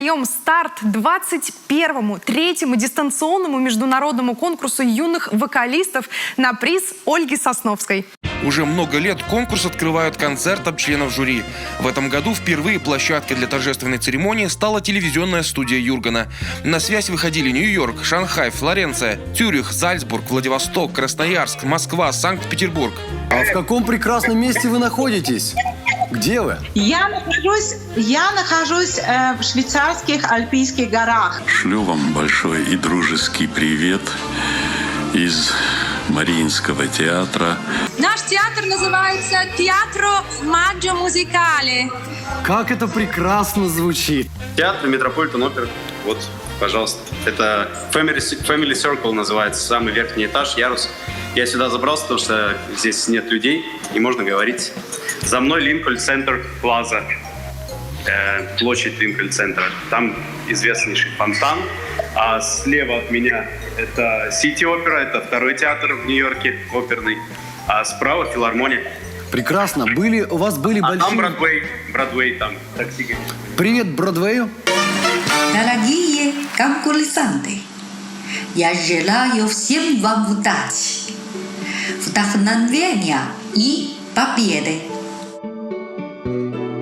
Даем старт 21-му, третьему дистанционному международному конкурсу юных вокалистов на приз Ольги Сосновской. Уже много лет конкурс открывают концертом членов жюри. В этом году впервые площадкой для торжественной церемонии стала телевизионная студия Юргана. На связь выходили Нью-Йорк, Шанхай, Флоренция, Цюрих, Зальцбург, Владивосток, Красноярск, Москва, Санкт-Петербург. А в каком прекрасном месте вы находитесь? Где вы? Я нахожусь в швейцарских Альпийских горах. Шлю вам большой и дружеский привет из Мариинского театра. Наш театр называется «Театро Маджо Музикале». Как это прекрасно звучит. Театр Метрополитен Опер. Вот, пожалуйста. Это Family Circle называется, самый верхний этаж, ярус. Я сюда забрался, потому что здесь нет людей, и можно говорить. За мной Линкольн-центр Плаза, площадь Линкольн-центра. Там известнейший фонтан. А слева от меня это Сити-опера, это второй театр в Нью-Йорке, оперный. А справа филармония. Прекрасно. У вас были большие... Там Бродвей, там такси. Привет Бродвею. Дорогие конкурсанты, я желаю всем вам удачи, вдохновения и победы.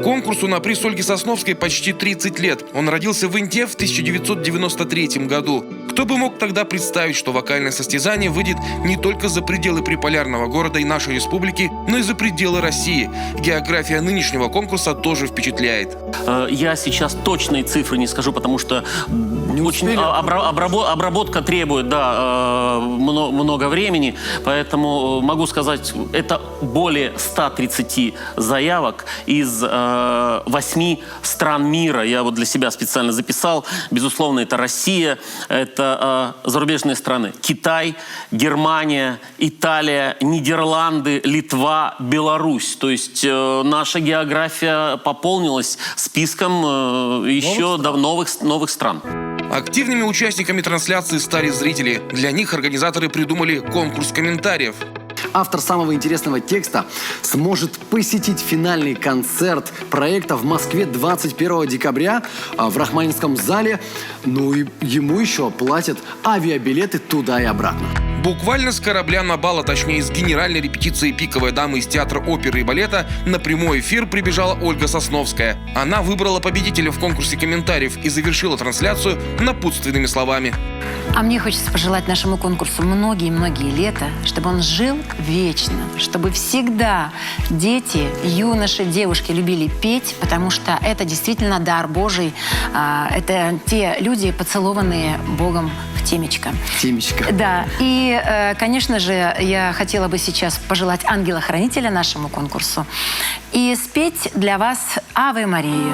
Конкурсу на приз Ольги Сосновской почти 30 лет. Он родился в Инте в 1993 году. Кто бы мог тогда представить, что вокальное состязание выйдет не только за пределы приполярного города и нашей республики, но и за пределы России. География нынешнего конкурса тоже впечатляет. Я сейчас точные цифры не скажу, потому что очень обработка требует много времени. Поэтому могу сказать, это более 130 заявок из 8 стран мира. Я вот для себя специально записал. Безусловно, это Россия, это зарубежные страны. Китай, Германия, Италия, Нидерланды, Литва, Беларусь. То есть наша география пополнилась списком еще новых стран. Активными участниками трансляции стали зрители. Для них организаторы придумали конкурс комментариев. Автор самого интересного текста сможет посетить финальный концерт проекта в Москве 21 декабря в Рахманинском зале. Ну и ему еще платят авиабилеты туда и обратно. Буквально с корабля на бал, а точнее с генеральной репетиции «Пиковая дама» из театра оперы и балета на прямой эфир прибежала Ольга Сосновская. Она выбрала победителя в конкурсе комментариев и завершила трансляцию напутственными словами. А мне хочется пожелать нашему конкурсу многие-многие лета, чтобы он жил вечно, чтобы всегда дети, юноши, девушки любили петь, потому что это действительно дар Божий. Это те люди, поцелованные Богом в темечко. Темечко. Да. И, конечно же, я хотела бы сейчас пожелать ангела-хранителя нашему конкурсу и спеть для вас «Аве Марию».